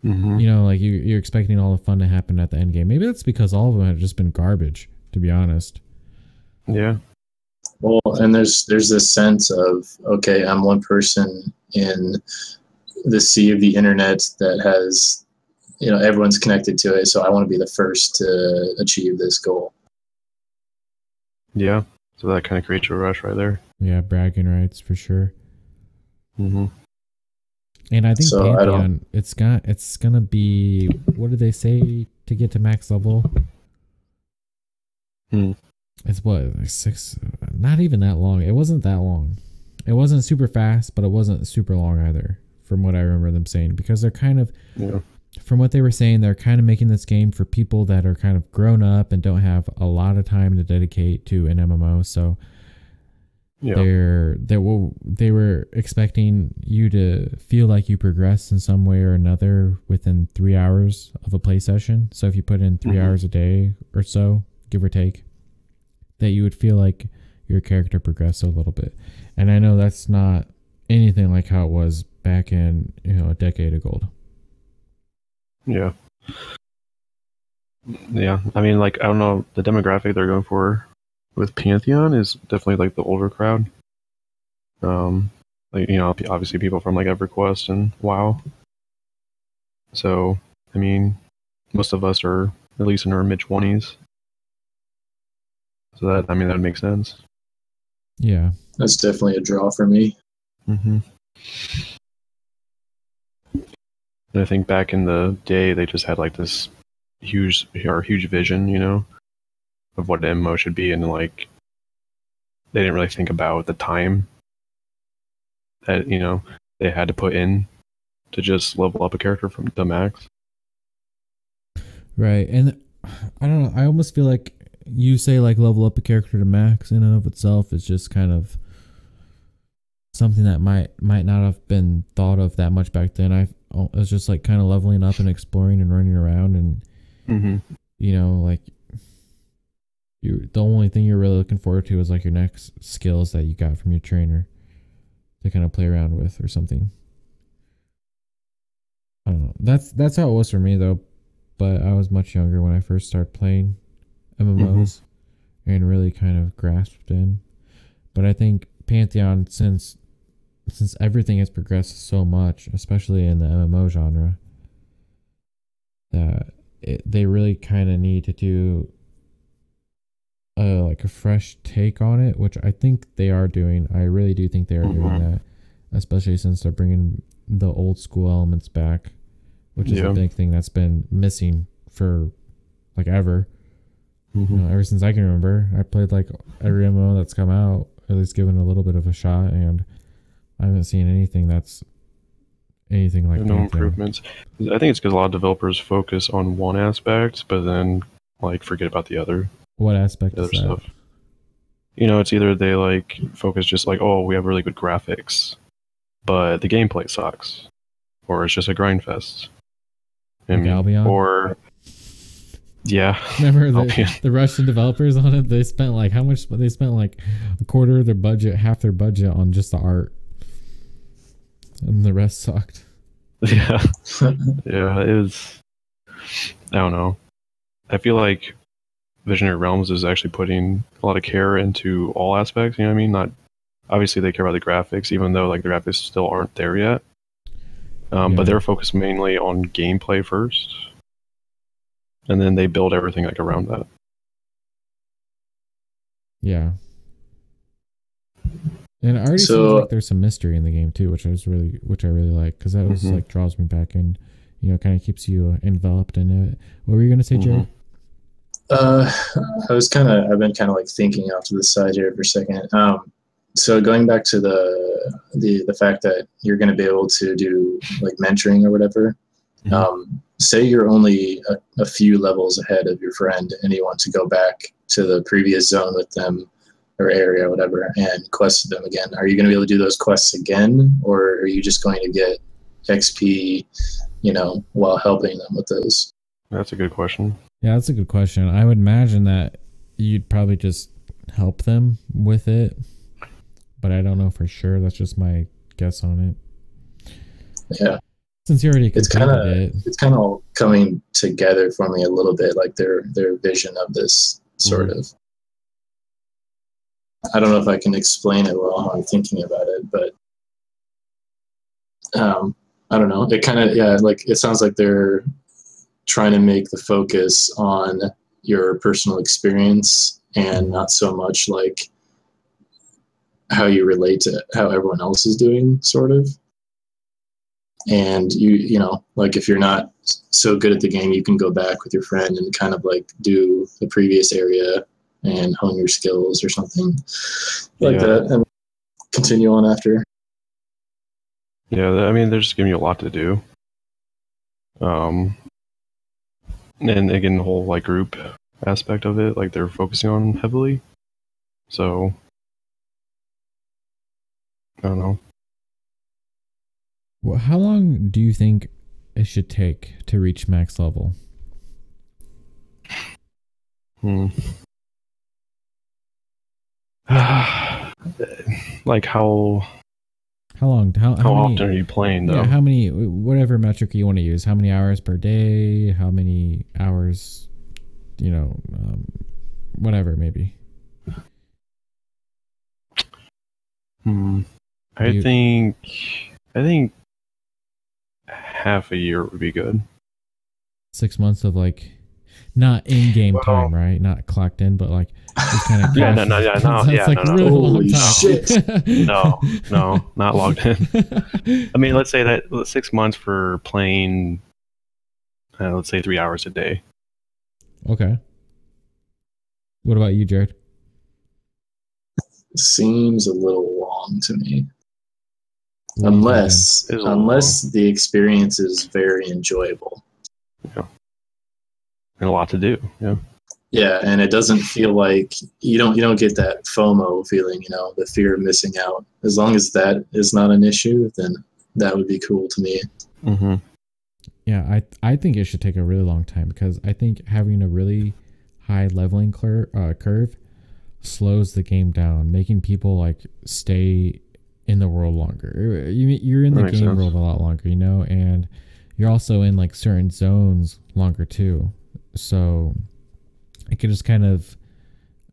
Speaker 2: Mm-hmm.
Speaker 1: Like you're expecting all the fun to happen at the end game. Maybe that's because all of them have just been garbage, to be honest.
Speaker 2: Yeah.
Speaker 3: Well, and there's this sense of, okay, I'm one person in the sea of the internet that has, everyone's connected to it, so I want to be the first to achieve this goal.
Speaker 2: Yeah. So that kind of creates a rush right there.
Speaker 1: Yeah, bragging rights for sure.
Speaker 2: Mm-hmm.
Speaker 1: And I think
Speaker 3: So
Speaker 1: Pantheon, it's gonna be, what did they say to get to max level? It's what, like 6? Not even that long. It wasn't that long. It wasn't super fast, but it wasn't super long either, from what I remember them saying. Because they're kind of, from what they were saying, they're kind of making this game for people that are kind of grown up and don't have a lot of time to dedicate to an MMO. So they were expecting you to feel like you progressed in some way or another within 3 hours of a play session. So if you put in 3 hours a day or so, give or take, that you would feel like your character progressed a little bit. And I know that's not anything like how it was back in a decade ago.
Speaker 2: Yeah. I mean, like, I don't know, the demographic they're going for with Pantheon is definitely like the older crowd. Like, obviously people from like EverQuest and WoW. So, I mean, most of us are at least in our mid-20s. So that would make sense.
Speaker 1: Yeah.
Speaker 3: That's definitely a draw for me.
Speaker 2: Mm-hmm. And I think back in the day, they just had like this huge vision, of what an MMO should be, and like they didn't really think about the time that they had to put in to just level up a character from the max.
Speaker 1: Right, and I don't know. I almost feel like you say like level up a character to max in and of itself is just kind of something that might not have been thought of that much back then. I was just like kind of leveling up and exploring and running around, and like the only thing you're really looking forward to is like your next skills that you got from your trainer to kind of play around with or something. I don't know. That's how it was for me though. But I was much younger when I first started playing MMOs and really kind of grasped in. But I think Pantheon, since everything has progressed so much, especially in the MMO genre, that they really kind of need to do like a fresh take on it, which I think they are doing. I really do think they are doing that, especially since they're bringing the old school elements back, which is a big thing that's been missing for like ever. Ever since I can remember. I played like every MMO that's come out, at least given a little bit of a shot, and I haven't seen anything that's anything like
Speaker 2: no improvements. I think it's because a lot of developers focus on one aspect, but then like forget about the other.
Speaker 1: What aspect
Speaker 2: the
Speaker 1: is
Speaker 2: other
Speaker 1: that?
Speaker 2: Stuff. It's either they like focus just like, oh, we have really good graphics, but the gameplay sucks, or it's just a grind fest.
Speaker 1: Like Albion?
Speaker 2: Or Yeah.
Speaker 1: Remember
Speaker 2: Pantheon.
Speaker 1: the Russian developers on it? They spent like how much? They spent like a quarter of their budget, half their budget on just the art, and the rest sucked.
Speaker 2: Yeah. Yeah, it was. I don't know. I feel like Visionary Realms is actually putting a lot of care into all aspects. You know what I mean? Not obviously they care about the graphics, even though like the graphics still aren't there yet. But they're focused mainly on gameplay first, and then they build everything like around that.
Speaker 1: Yeah. And it already seems like there's some mystery in the game too, which I really like, because that was like draws me back in, kind of keeps you enveloped in it. What were you gonna say, Jaryd?
Speaker 3: I've been kind of like thinking off to the side here for a second. So going back to the fact that you're going to be able to do like mentoring or whatever. Say you're only a few levels ahead of your friend, and you want to go back to the previous zone with them, or area, or whatever, and quest them again. Are you going to be able to do those quests again, or are you just going to get XP, while helping them with those?
Speaker 2: That's a good question.
Speaker 1: Yeah, that's a good question. I would imagine that you'd probably just help them with it, but I don't know for sure. That's just my guess on it.
Speaker 3: Yeah.
Speaker 1: Since you already completed it.
Speaker 3: It's kind of all coming together for me a little bit, like their vision of this sort of. I don't know if I can explain it well how I'm thinking about it, but I don't know. It kind of, like it sounds like they're trying to make the focus on your personal experience and not so much like how you relate to how everyone else is doing, sort of. And like if you're not so good at the game, you can go back with your friend and kind of like do the previous area and hone your skills or something like that, and continue on after.
Speaker 2: Yeah, I mean, they're just giving you a lot to do. And again, the whole like group aspect of it, like they're focusing on heavily. So I don't know.
Speaker 1: Well, how long do you think it should take to reach max level?
Speaker 2: Like how
Speaker 1: long? How many,
Speaker 2: often are you playing though?
Speaker 1: Yeah, how many? Whatever metric you want to use. How many hours per day? How many hours? Whatever, maybe.
Speaker 2: I think half a year would be good.
Speaker 1: 6 months of like, not in-game time, right? Not clocked in, but like just kind of
Speaker 2: no.
Speaker 3: Holy shit!
Speaker 2: no, not logged in. I mean, let's say that 6 months for playing. Let's say 3 hours a day.
Speaker 1: Okay. What about you, Jaryd?
Speaker 3: Seems a little long to me. Unless the experience is very enjoyable.
Speaker 2: Yeah. And a lot to do. Yeah.
Speaker 3: Yeah, and it doesn't feel like you don't get that FOMO feeling, the fear of missing out. As long as that is not an issue, then that would be cool to me.
Speaker 1: Yeah, I think it should take a really long time, because I think having a really high leveling curve slows the game down, making people like stay in the world longer. You're in the game world a lot longer, and you're also in like certain zones longer too. So it could just kind of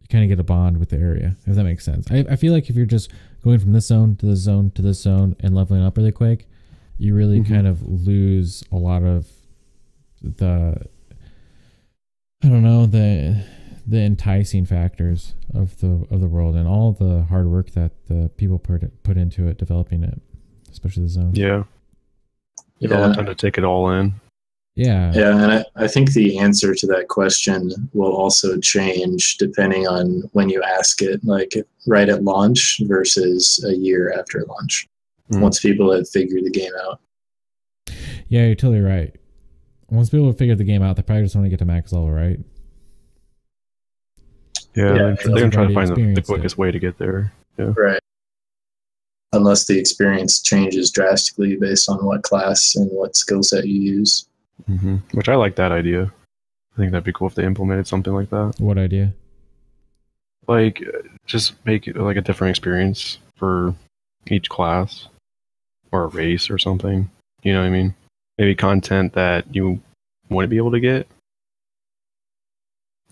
Speaker 1: get a bond with the area, if that makes sense. I feel like if you're just going from this zone to this zone to this zone and leveling up really quick, you really kind of lose a lot of the enticing factors of the world and all the hard work that the people put into it, developing it, especially the zone.
Speaker 2: Yeah. You have a lot of time to take it all in.
Speaker 1: Yeah.
Speaker 3: Yeah, and I think the answer to that question will also change depending on when you ask it, like right at launch versus a year after launch, once people have figured the game out.
Speaker 1: Yeah, you're totally right. Once people have figured the game out, they probably just want to get to max level, right?
Speaker 2: Yeah, they're going to try to find the quickest way to get there. Yeah.
Speaker 3: Right. Unless the experience changes drastically based on what class and what skill set you use.
Speaker 2: Which I like that idea. think that'd be cool if they implemented something like that.
Speaker 1: What idea?
Speaker 2: Like, just make it like a different experience for each class or a race or something. You know what I mean? Maybe content that you wouldn't be able to get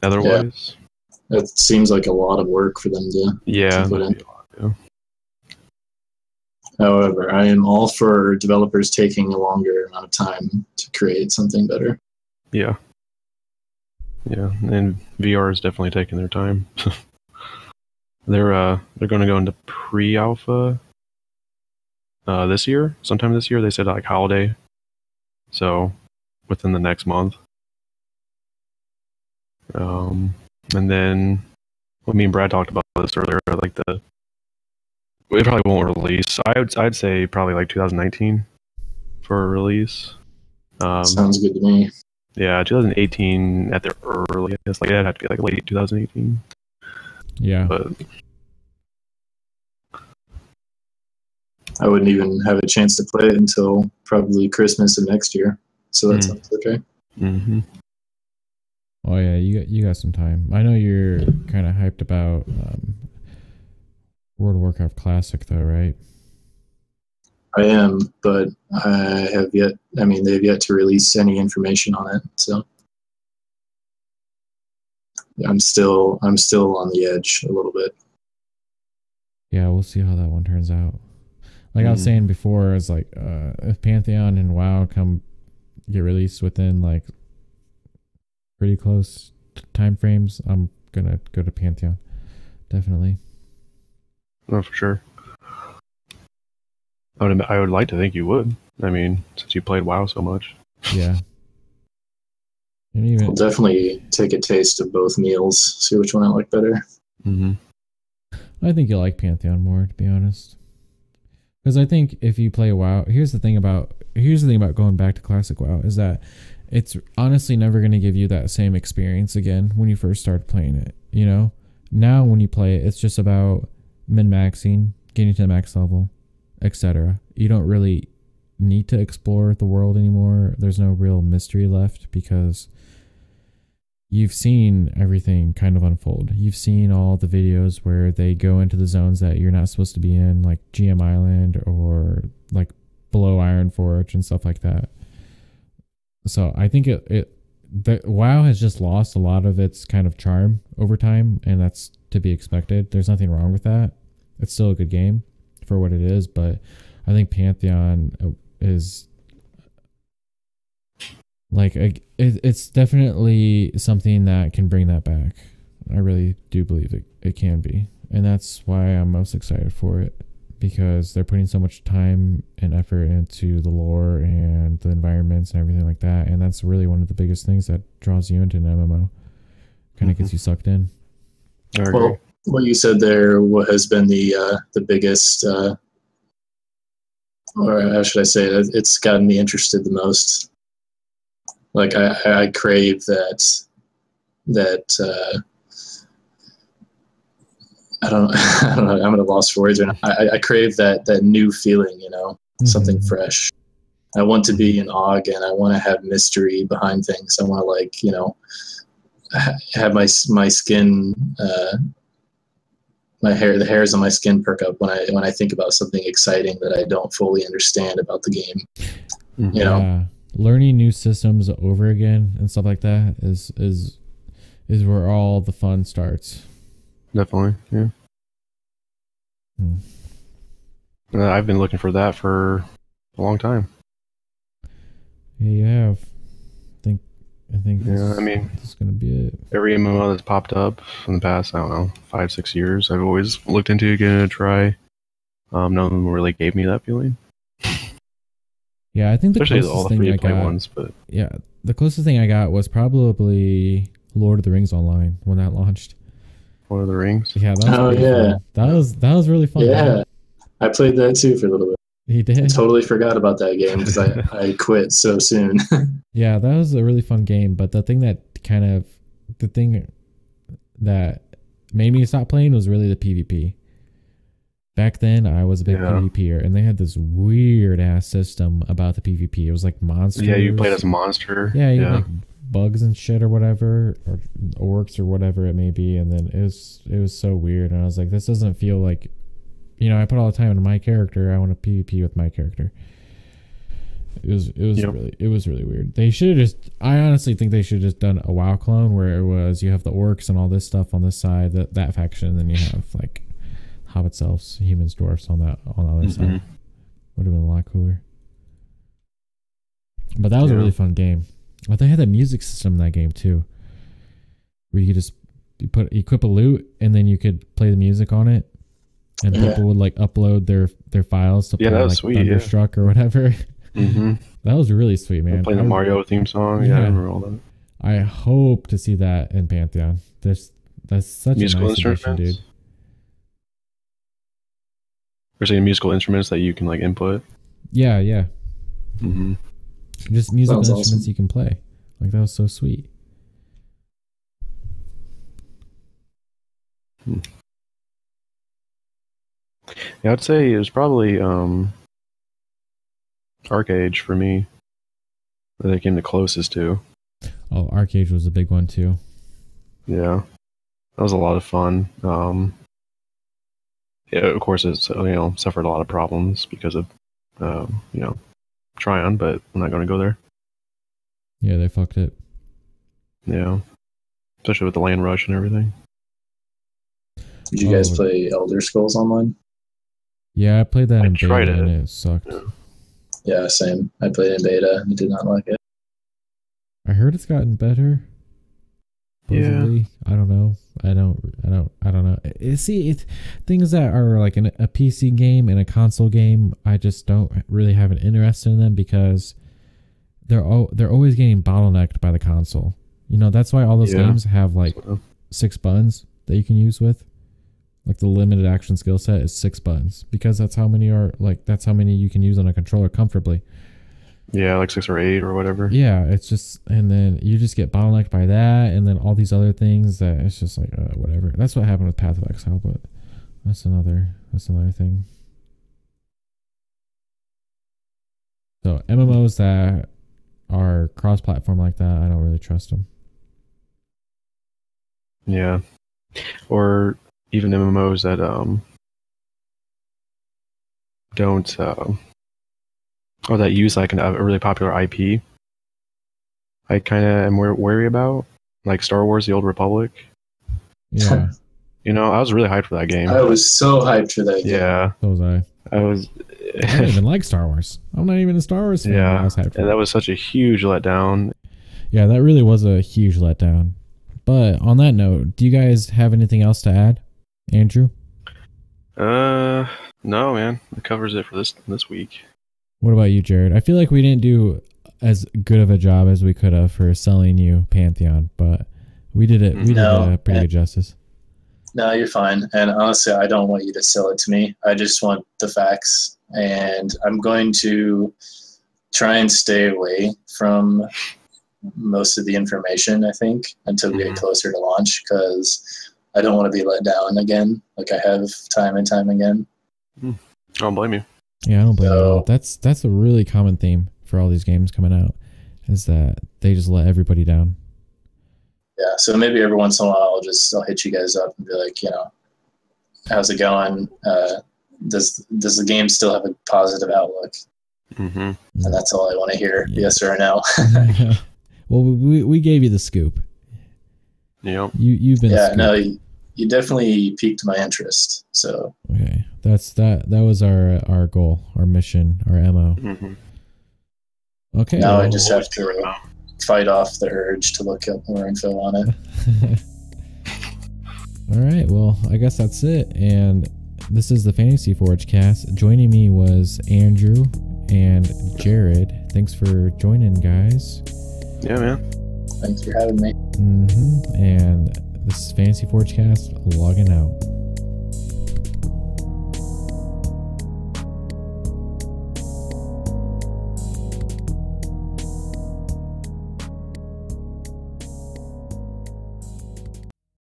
Speaker 2: otherwise.
Speaker 3: Yeah. It seems like a lot of work for them to put in.
Speaker 2: Yeah.
Speaker 3: However, I am all for developers taking a longer amount of time to create something better.
Speaker 2: Yeah. Yeah, and VR is definitely taking their time. They're going to go into pre-alpha this year. Sometime this year. They said like holiday. So within the next month. And then me and Brad talked about this earlier. Like it probably won't release. I'd say probably like 2019 for a release.
Speaker 3: Sounds good to me.
Speaker 2: Yeah, 2018 at the earliest. Like it'd have to be like late 2018.
Speaker 1: Yeah.
Speaker 2: But
Speaker 3: I wouldn't even have a chance to play it until probably Christmas of next year. So that sounds okay.
Speaker 2: Mm-hmm.
Speaker 1: Oh yeah, you got some time. I know you're kind of hyped about World of Warcraft Classic though, right?
Speaker 3: I am, but they've yet to release any information on it. So I'm still on the edge a little bit.
Speaker 1: Yeah, we'll see how that one turns out. Like I was saying before, it's like if Pantheon and WoW get released within like pretty close time frames, I'm gonna go to Pantheon. Definitely.
Speaker 2: No, for sure. I would like to think you would. I mean, since you played WoW so much.
Speaker 1: Yeah. And even
Speaker 3: I'll definitely take a taste of both meals, see which one I like better.
Speaker 2: Mm-hmm.
Speaker 1: I think you'll like Pantheon more, to be honest. Because I think if you play WoW, here's the thing about going back to classic WoW is that it's honestly never going to give you that same experience again when you first start playing it. You know, now when you play it, it's just about min-maxing, getting to the max level, etc. You don't really need to explore the world anymore. There's no real mystery left because you've seen everything kind of unfold. You've seen all the videos where they go into the zones that you're not supposed to be in, like GM Island or like below Iron Forge and stuff like that. So I think WoW has just lost a lot of its kind of charm over time, and that's to be expected. There's nothing wrong with that. It's still a good game for what it is, but I think Pantheon is like it's definitely something that can bring that back. I really do believe it can be, and that's why I'm most excited for it, because they're putting so much time and effort into the lore and the environments and everything like that, and that's really one of the biggest things that draws you into an MMO. Kind of gets you sucked in.
Speaker 3: Well, what you said there, what has been the biggest, or how should I say it? It's gotten me interested the most. Like I crave that. I don't know. I'm at a loss for words. I crave that new feeling. You know, something fresh. I want to be an AUG, and I want to have mystery behind things. I want to have my skin, the hairs on my skin perk up when I think about something exciting that I don't fully understand about the game. You know,
Speaker 1: yeah. Learning new systems over again and stuff like that is where all the fun starts.
Speaker 2: Definitely, yeah. I've been looking for that for a long time.
Speaker 1: Yeah, you have. I think
Speaker 2: this
Speaker 1: is going to be it.
Speaker 2: Every MMO that's popped up in the past, I don't know, 5-6 years, I've always looked into getting a try. None of them really gave me that feeling.
Speaker 1: Yeah, I think the
Speaker 2: especially
Speaker 1: closest
Speaker 2: all the
Speaker 1: thing I
Speaker 2: free-to-play
Speaker 1: got,
Speaker 2: ones, but
Speaker 1: yeah, the closest thing I got was probably Lord of the Rings Online when that launched.
Speaker 2: Lord of the Rings.
Speaker 1: Yeah, that was fun. That was really fun.
Speaker 3: Yeah,
Speaker 1: man.
Speaker 3: I played that too for a little bit.
Speaker 1: You did?
Speaker 3: I totally forgot about that game because I quit so soon.
Speaker 1: Yeah, that was a really fun game, but the thing that made me stop playing was really the PvP. Back then, I was a big PvPer, and they had this weird ass system about the PvP. It was like monsters.
Speaker 2: Yeah, you played as a monster.
Speaker 1: Yeah, you like bugs and shit or whatever, or orcs or whatever it may be, and then it was so weird, and I was like, this doesn't feel like, you know, I put all the time into my character. I want to PvP with my character. It was really weird. They should have just. I honestly think they should have just done a WoW clone where it was you have the orcs and all this stuff on this side, that faction, and then you have like hobbits, elves, humans, dwarfs on the other side. Would have been a lot cooler. But that was a really fun game. But they had that music system in that game too, where you could just equip a loot and then you could play the music on it, and people would like upload their files to play
Speaker 2: that was
Speaker 1: like
Speaker 2: sweet,
Speaker 1: Thunderstruck or whatever. That was really sweet, man.
Speaker 2: Playing the Mario theme song. Yeah, I remember all that.
Speaker 1: I hope to see that in Pantheon. That's such
Speaker 2: musical
Speaker 1: a nice addition, dude.
Speaker 2: We're saying musical instruments that you can like input.
Speaker 1: Yeah. Just musical instruments
Speaker 3: awesome.
Speaker 1: you can play. Like, that was so sweet.
Speaker 2: Yeah, I'd say it was probably Arcade for me that I came the closest to.
Speaker 1: Oh, Arcade was a big one too.
Speaker 2: Yeah, that was a lot of fun. Yeah, of course, it's suffered a lot of problems because of Tryon, but I'm not going to go there.
Speaker 1: Yeah, they fucked it.
Speaker 2: Yeah, especially with the land rush and everything.
Speaker 3: Did you guys play Elder Scrolls Online?
Speaker 1: Yeah, I played that in
Speaker 2: tried
Speaker 1: beta
Speaker 2: it.
Speaker 1: and it sucked.
Speaker 3: Yeah, same. I played in beta and did not like it.
Speaker 1: I heard it's gotten better. Supposedly.
Speaker 2: Yeah.
Speaker 1: I don't know. I don't know. Things that are like a PC game and a console game, I just don't really have an interest in them because they're always getting bottlenecked by the console. You know, that's why all those games have like 6 buttons that you can use with. Like the limited action skill set is 6 buttons because that's how many you can use on a controller comfortably.
Speaker 2: Yeah, like 6 or 8 or whatever.
Speaker 1: Yeah, it's just, and then you just get bottlenecked by that, and then all these other things that it's just like whatever. That's what happened with Path of Exile, but that's another thing. So MMOs that are cross-platform like that, I don't really trust them.
Speaker 2: Yeah, or even MMOs that don't or that use like a really popular IP. I kind of am wary about, like Star Wars: The Old Republic.
Speaker 1: Yeah.
Speaker 2: You know, I was really hyped for that game.
Speaker 3: I was so hyped for that game.
Speaker 2: Yeah,
Speaker 1: So was I.
Speaker 2: I was.
Speaker 1: I don't even like Star Wars. I'm not even a Star Wars fan.
Speaker 2: Yeah,
Speaker 1: I was hyped for
Speaker 2: and that was such a huge letdown.
Speaker 1: Yeah, that really was a huge letdown. But on that note, do you guys have anything else to add, Andrew?
Speaker 2: No, man, it covers it for this week.
Speaker 1: What about you, Jaryd? I feel like we didn't do as good of a job as we could have for selling you Pantheon, but we did it. We did a pretty good justice.
Speaker 3: No, you're fine. And honestly, I don't want you to sell it to me. I just want the facts. And I'm going to try and stay away from most of the information, I think, until we get closer to launch, because I don't want to be let down again, like I have time and time again.
Speaker 2: I don't blame you.
Speaker 1: Yeah, I don't blame you at all. That's a really common theme for all these games coming out, is that they just let everybody down.
Speaker 3: Yeah, so maybe every once in a while I'll hit you guys up and be like, how's it going? Does the game still have a positive outlook? And that's all I want to hear, yes or no.
Speaker 1: Well, we gave you the scoop.
Speaker 2: Yep.
Speaker 1: You've been.
Speaker 3: Yeah,
Speaker 1: scooped.
Speaker 3: no, you definitely piqued my interest. So
Speaker 1: okay, that was our goal, our mission, our MO. Okay.
Speaker 3: now I just have to fight off the urge to look up more info on it.
Speaker 1: All right, well, I guess that's it. And this is the Fantasy Forge cast. Joining me was Andrew and Jaryd. Thanks for joining, guys.
Speaker 2: Yeah, man.
Speaker 3: Thanks for having me.
Speaker 1: And this is Fantasy Forge cast logging out.